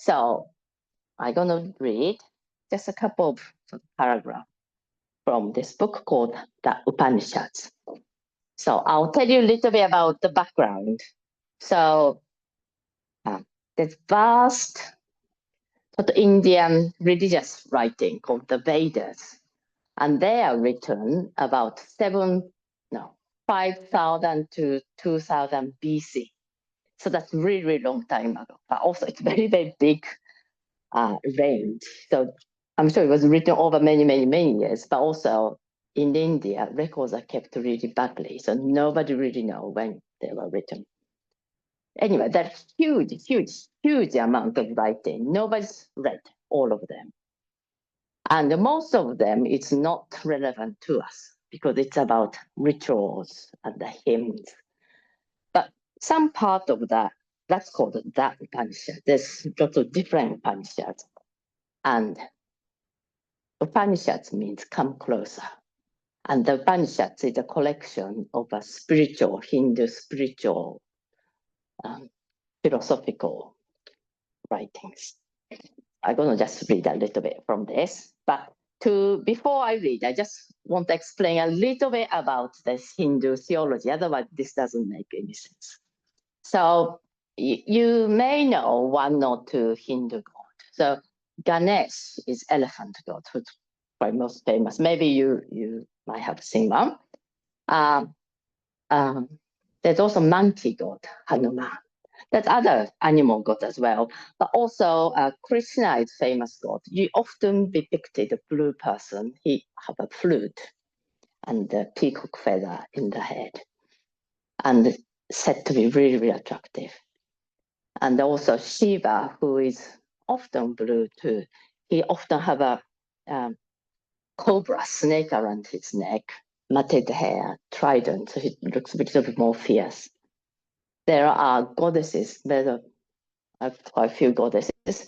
So I'm going to read just a couple of paragraphs from this book called the Upanishads. So I'll tell you a little bit about the background. So there's vast sort of Indian religious writing called the Vedas, and they are written about 5,000 to 2,000 BC. So that's really, really long time ago. But also it's very, very big range. So I'm sure it was written over many, many, many years, but also in India, records are kept really badly. So nobody really knows when they were written. Anyway, that's huge, huge, huge amount of writing. Nobody's read all of them. And most of them, it's not relevant to us because it's about rituals and the hymns. But some part of that, that's called the Upanishad. There's lots of different Upanishads. And Upanishads means come closer. And the Upanishads is a collection of a spiritual, Hindu spiritual, philosophical writings. I'm going to just read a little bit from this. But before I read, I just want to explain a little bit about this Hindu theology. Otherwise, this doesn't make any sense. So you may know one or two Hindu gods. So Ganesh is elephant god, who's quite most famous. Maybe you might have seen one. There's also monkey god, Hanuman. There's other animal gods as well, but also Krishna is famous god. You often depicted a blue person. He have a flute and a peacock feather in the head, and said to be really, really attractive. And also Shiva, who is often blue too. He often have a cobra snake around his neck, matted hair, trident, so he looks a little bit more fierce. There are goddesses, there are quite a few goddesses.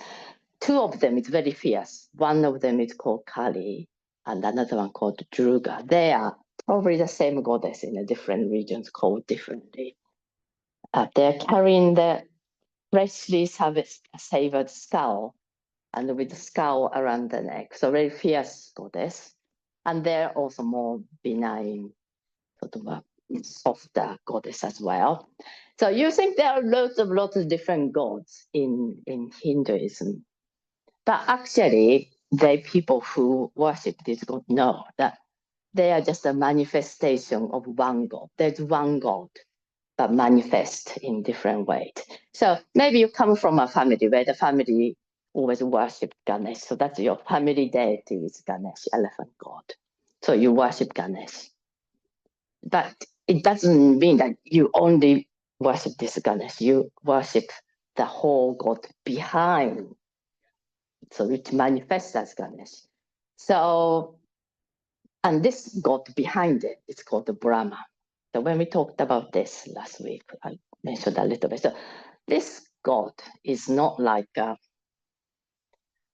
Two of them is very fierce. One of them is called Kali, and another one called Durga. They are probably the same goddess in a different regions called differently. They're carrying the freshly savored skull, and with the skull around the neck. So very fierce goddess. And they're also more benign, sort of a softer goddess as well. So you think there are lots of different gods in Hinduism. But actually, the people who worship this god know that they are just a manifestation of one god. There's one god, but manifest in different ways. So maybe you come from a family where the family always worship Ganesh. So that's your family deity is Ganesh, elephant god. So you worship Ganesh. But it doesn't mean that you only worship this Ganesh. You worship the whole god behind. So it manifests as Ganesh. So, and this god behind it is called the Brahman. So when we talked about this last week, I mentioned a little bit. So this God is not like a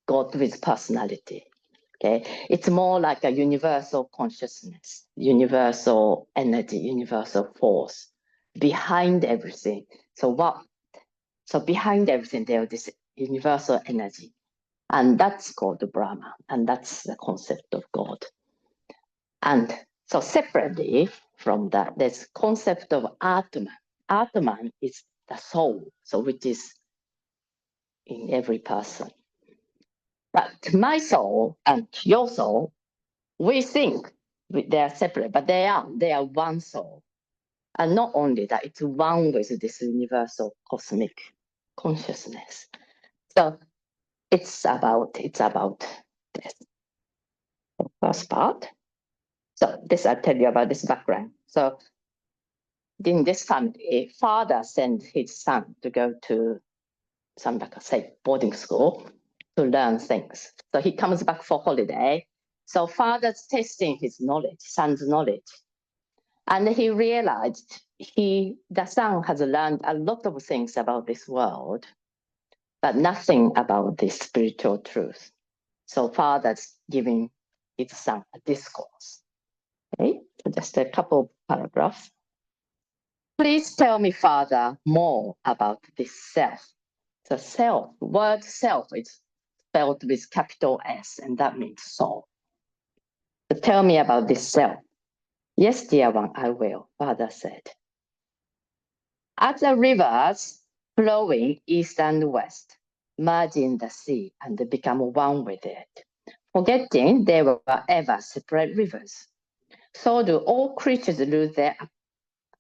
God with personality. Okay, it's more like a universal consciousness, universal energy, universal force behind everything. So behind everything there is this universal energy, and that's called the Brahma, and that's the concept of God. And so separately from that, there's concept of Atman. Atman is the soul, so which is in every person. But my soul and your soul, we think they are separate, but they are one soul. And not only that, it's one with this universal cosmic consciousness. So it's about this. The first part. So this I'll tell you about this background. So in this family, father sent his son to go to some, like I say, boarding school to learn things. So he comes back for holiday. So father's testing his knowledge, son's knowledge. And he realized the son has learned a lot of things about this world, but nothing about this spiritual truth. So father's giving his son a discourse. Okay, so just a couple of paragraphs. Please tell me, Father, more about this self. The self, word self is spelled with capital S, and that means soul. So tell me about this self. Yes, dear one, I will, Father said. As the rivers flowing east and west merge in the sea and become one with it, forgetting they were ever separate rivers, so do all creatures lose their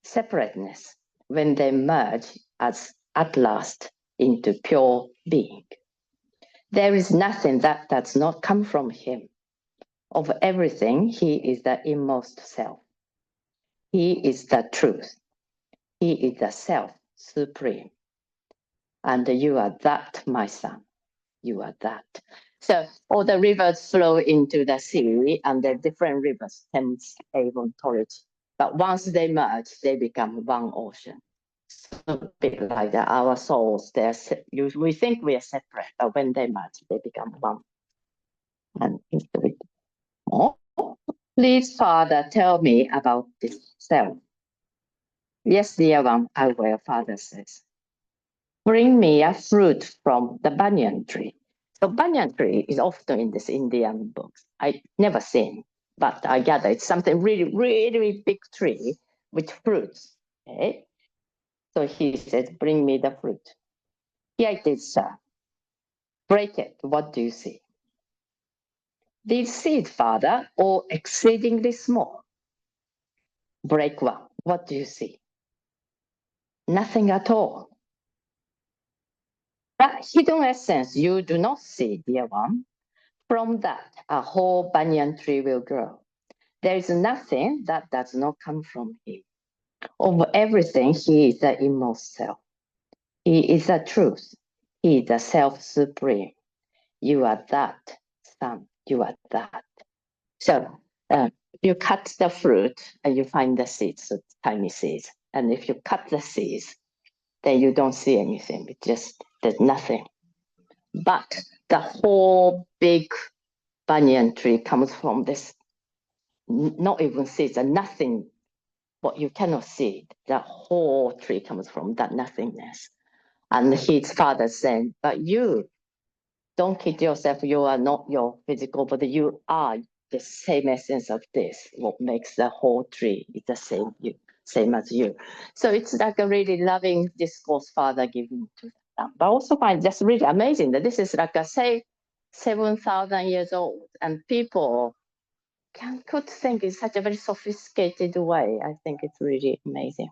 separateness when they merge as at last into pure being. There is nothing that does not come from him. Of everything, he is the inmost self. He is the truth. He is the self supreme. And you are that, my son. You are that. So all the rivers flow into the sea, and the different rivers, Thames, Avon, Torridge. But once they merge, they become one ocean. So a bit like that, our souls, we think we are separate, but when they merge, they become one. And read more. Please, Father, tell me about this self. Yes, dear one, I will, Father says. Bring me a fruit from the banyan tree. So banyan tree is often in this Indian books. I never seen, but I gather it's something really, really big tree with fruits. Okay? So he said, bring me the fruit. Here it is, sir. Break it. What do you see? These seeds, Father, are exceedingly small. Break one. What do you see? Nothing at all. That hidden essence you do not see, dear one. From that, a whole banyan tree will grow. There is nothing that does not come from him. Over everything, he is the inmost self. He is the truth. He is the self supreme. You are that, son. You are that. So you cut the fruit and you find the seeds, so tiny seeds. And if you cut the seeds, then you don't see anything. It just, there's nothing. But the whole big banyan tree comes from this, not even seeds, and nothing, what you cannot see. The whole tree comes from that nothingness. And his father said, but you don't kid yourself, you are not your physical body, you are the same essence of this. What makes the whole tree is the same as you. So it's like a really loving discourse father giving to them. But I also find just really amazing that this is like a, say, 7,000 years old, and people could think in such a very sophisticated way. I think it's really amazing.